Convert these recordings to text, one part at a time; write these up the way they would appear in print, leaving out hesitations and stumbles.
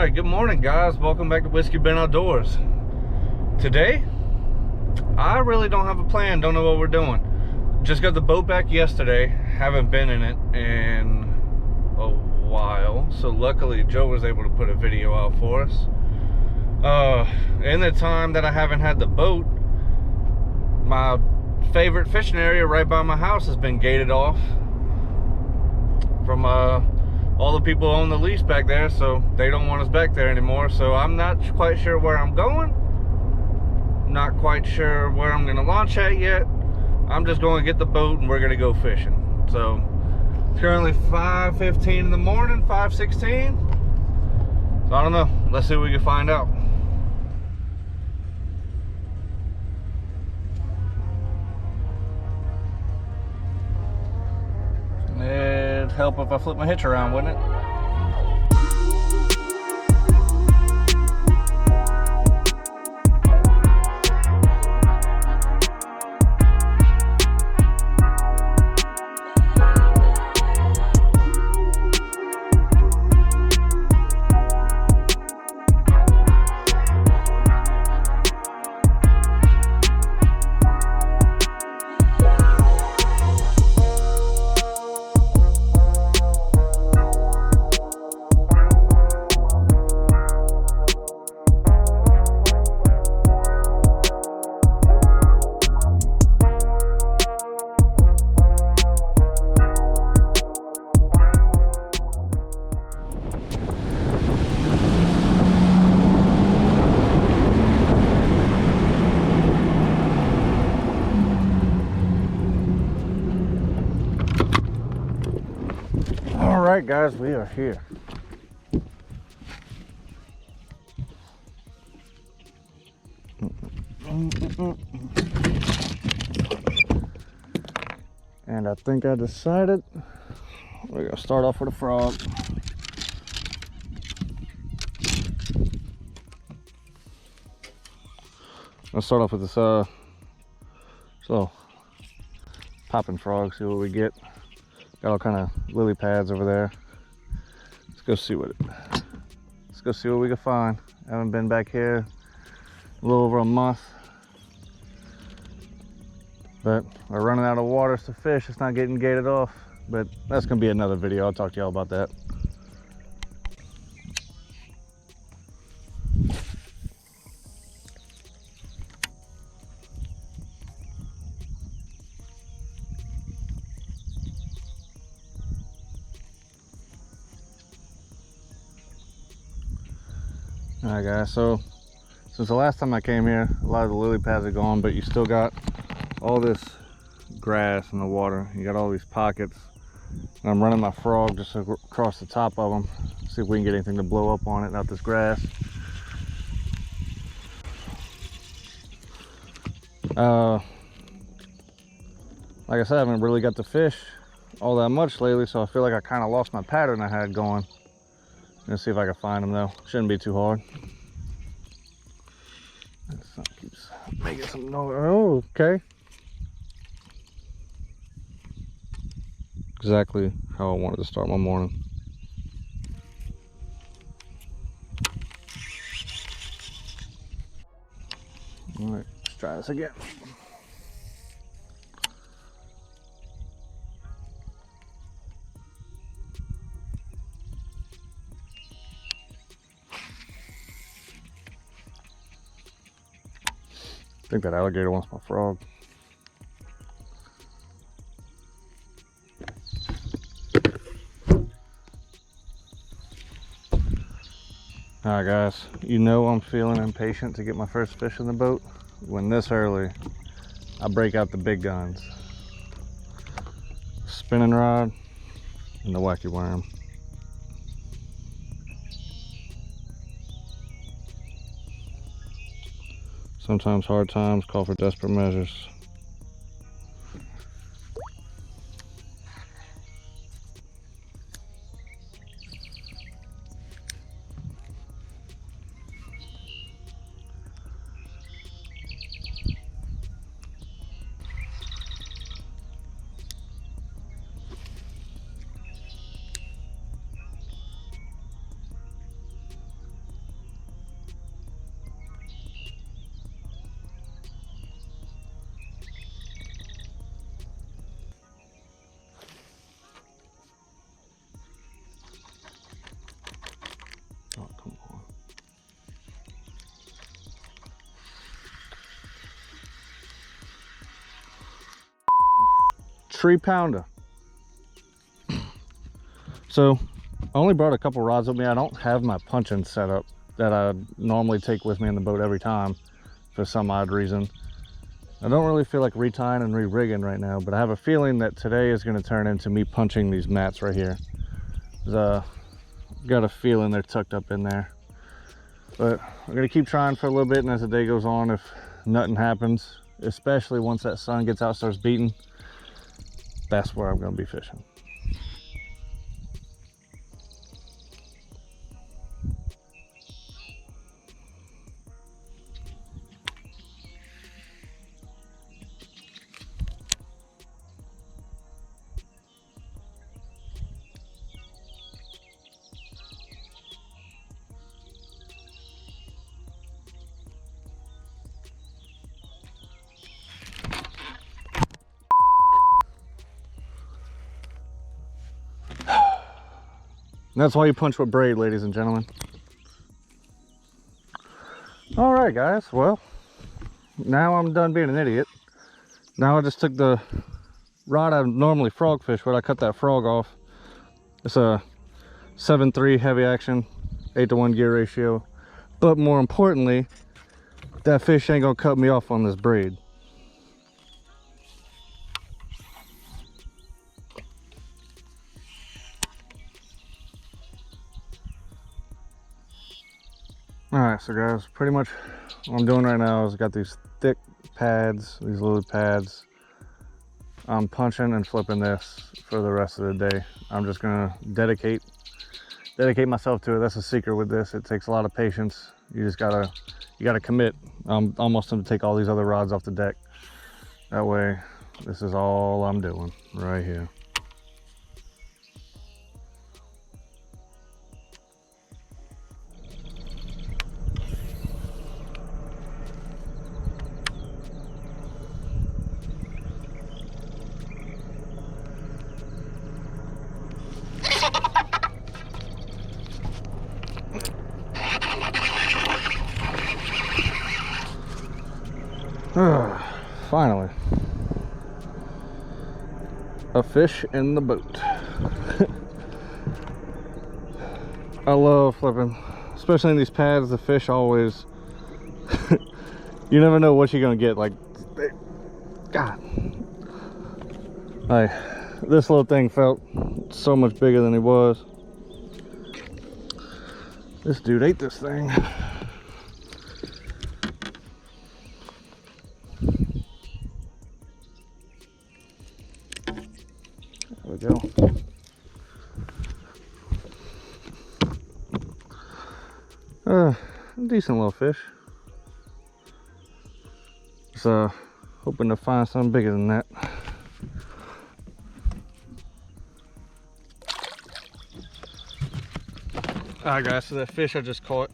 Alright, good morning guys. Welcome back to Whiskey Ben Outdoors. Today, I really don't have a plan, don't know what we're doing. Just got the boat back yesterday, haven't been in it in a while. So luckily Joe was able to put a video out for us. In the time that I haven't had the boat, my favorite fishing area right by my house has been gated off from all the people who own the lease back there, so they don't want us back there anymore. So I'm not quite sure where I'm going, not quite sure where I'm gonna launch at yet. I'm just going to get the boat and we're gonna go fishing. So it's currently 5:15 in the morning, 5:16. So I don't know, let's see what we can find out. It'd help if I flip my hitch around, wouldn't it? Alright guys, we are here. And I think I decided we're gonna start off with a frog. Let's start off with this so popping frog, see what we get. Got all kind of lily pads over there. Let's go see what we can find. I haven't been back here a little over a month, but we're running out of waters to fish. It's not getting gated off, but that's gonna be another video. I'll talk to y'all about that. Alright guys, so since the last time I came here, a lot of the lily pads are gone, but you still got all this grass in the water. You got all these pockets. And I'm running my frog just across the top of them. See if we can get anything to blow up on it, not this grass. Like I said, I haven't really got to fish all that much lately, so I feel like I kind of lost my pattern I had going. Let's see if I can find them though. Shouldn't be too hard. That keeps making some noise. Oh, okay. Exactly how I wanted to start my morning. All right, let's try this again. I think that alligator wants my frog. Alright guys, you know I'm feeling impatient to get my first fish in the boat. When this early, I break out the big guns. Spinning rod and the wacky worm. Sometimes hard times call for desperate measures. 3-pounder. So I only brought a couple rods with me. I don't have my punching setup that I normally take with me in the boat every time for some odd reason. I don't really feel like retying and re-rigging right now, but I have a feeling that today is going to turn into me punching these mats right here. Got a feeling they're tucked up in there. But I'm going to keep trying for a little bit, and as the day goes on, if nothing happens, especially once that sun gets out, starts beating, that's where I'm going to be fishing. And that's why you punch with braid, ladies and gentlemen. All right, guys. Well, now I'm done being an idiot. Now I just took the rod I normally frog fish with. I cut that frog off. It's a 7.3 heavy action, 8-to-1 gear ratio. But more importantly, that fish ain't gonna cut me off on this braid. All right, so guys, pretty much what I'm doing right now is got these thick pads, these lily pads. I'm punching and flipping this for the rest of the day. I'm just gonna dedicate myself to it. That's the secret with this. It takes a lot of patience. You gotta commit. I'm almost going to take all these other rods off the deck. That way, this is all I'm doing right here. Finally, a fish in the boat. I love flipping, especially in these pads. The fish always, you never know what you're gonna get. Like, God, like this little thing felt so much bigger than he was. This dude ate this thing. There we go. Decent little fish. So hoping to find something bigger than that. Alright guys, so that fish I just caught,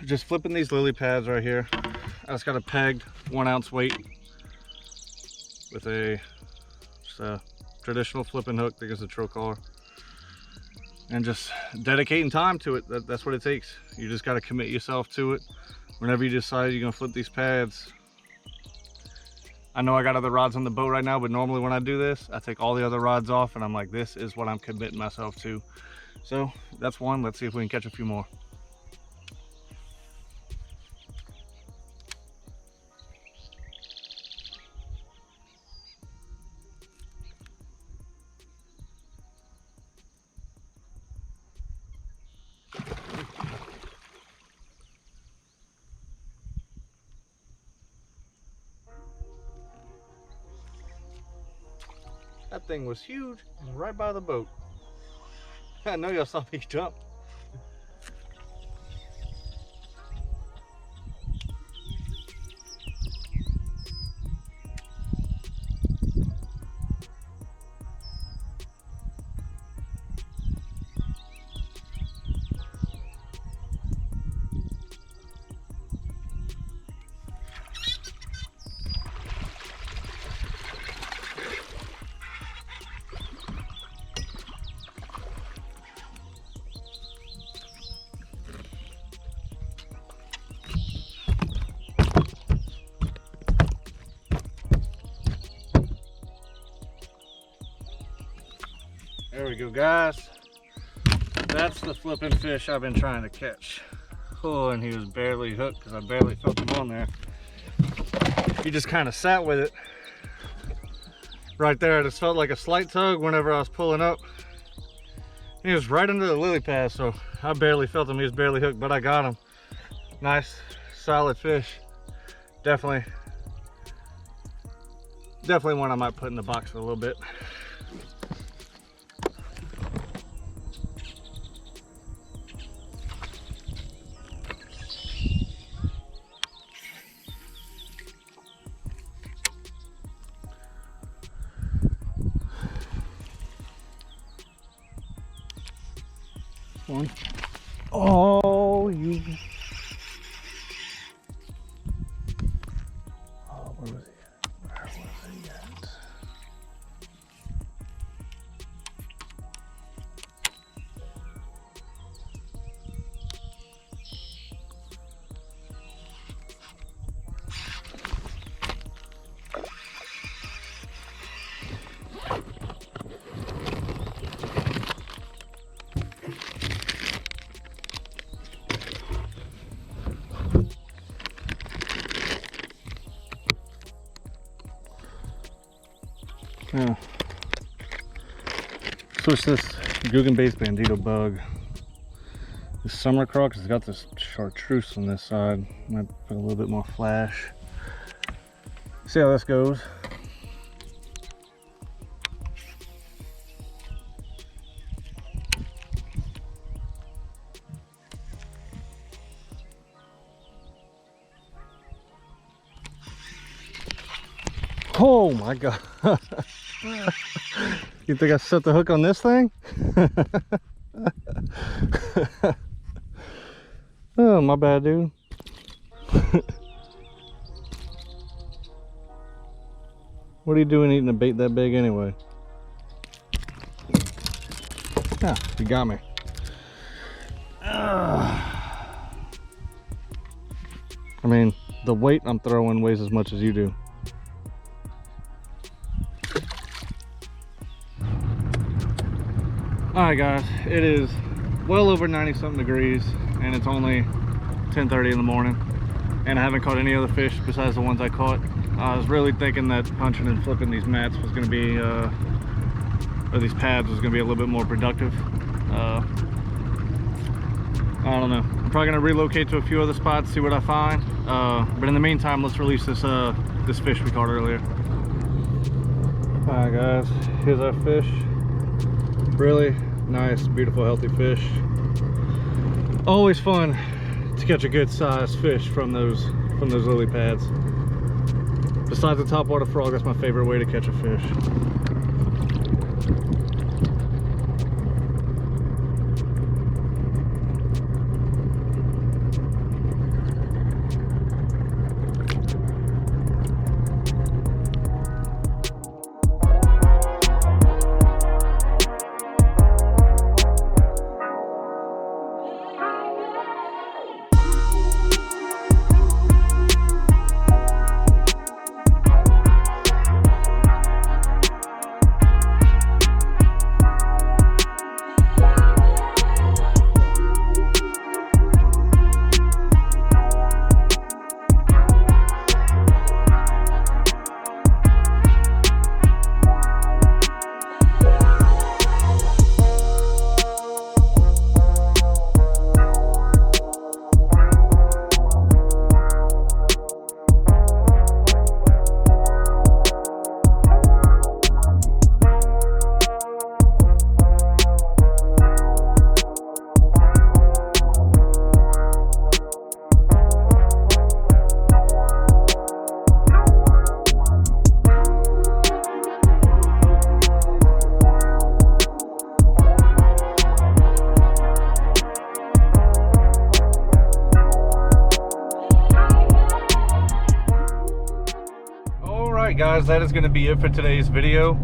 just flipping these lily pads right here. I just got a pegged 1 ounce weight with just a traditional flipping hook. I think it's a trocar, and just dedicating time to it. That's what it takes. You just got to commit yourself to it. Whenever you decide you're gonna flip these pads, I know I got other rods on the boat right now, but normally when I do this, I take all the other rods off and I'm like, this is what I'm committing myself to. So that's one. Let's see if we can catch a few more. That thing was huge, right by the boat. I know y'all saw me jump. There we go, guys. That's the flipping fish I've been trying to catch. Oh, and he was barely hooked because I barely felt him on there. He just kind of sat with it right there. I just felt like a slight tug whenever I was pulling up. He was right under the lily pad, so I barely felt him. He was barely hooked, but I got him. Nice, solid fish. Definitely one I might put in the box for a little bit. One. Oh, you. Oh, where was he at? Where was he at? Yeah. Switch this Guggen-based bandito bug. This summer croc has got this chartreuse on this side. Might put a little bit more flash. See how this goes. Oh my God. You think I set the hook on this thing? Oh, my bad, dude. What are you doing eating a bait that big anyway? Ah, you got me. I mean, the weight I'm throwing weighs as much as you do. Alright guys, it is well over 90 something degrees and it's only 10:30 in the morning and I haven't caught any other fish besides the ones I caught. I was really thinking that punching and flipping these mats was going to be, or these pads was going to be a little bit more productive. I don't know. I'm probably going to relocate to a few other spots, see what I find. But in the meantime, let's release this this fish we caught earlier. Alright guys, here's our fish. Really nice, beautiful, healthy fish. Always fun to catch a good sized fish from those lily pads. Besides the topwater frog, that's my favorite way to catch a fish. Guys, that is going to be it for today's video.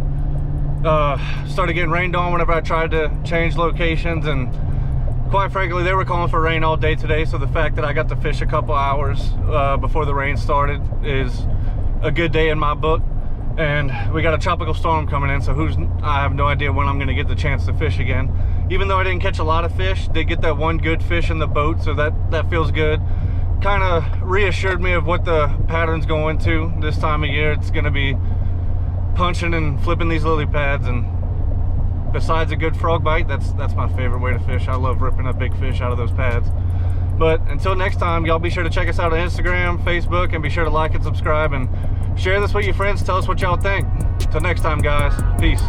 Started getting rained on whenever I tried to change locations, and quite frankly they were calling for rain all day today, so the fact that I got to fish a couple hours before the rain started is a good day in my book. And we got a tropical storm coming in, so I have no idea when I'm gonna get the chance to fish again. Even though I didn't catch a lot of fish, did get that one good fish in the boat, so that feels good. Kind of reassured me of what the pattern's going to this time of year. It's gonna be punching and flipping these lily pads, and besides a good frog bite, that's my favorite way to fish. I love ripping a big fish out of those pads. But until next time, y'all be sure to check us out on Instagram, Facebook, and be sure to like and subscribe and share this with your friends. Tell us what y'all think. Until next time, guys, peace.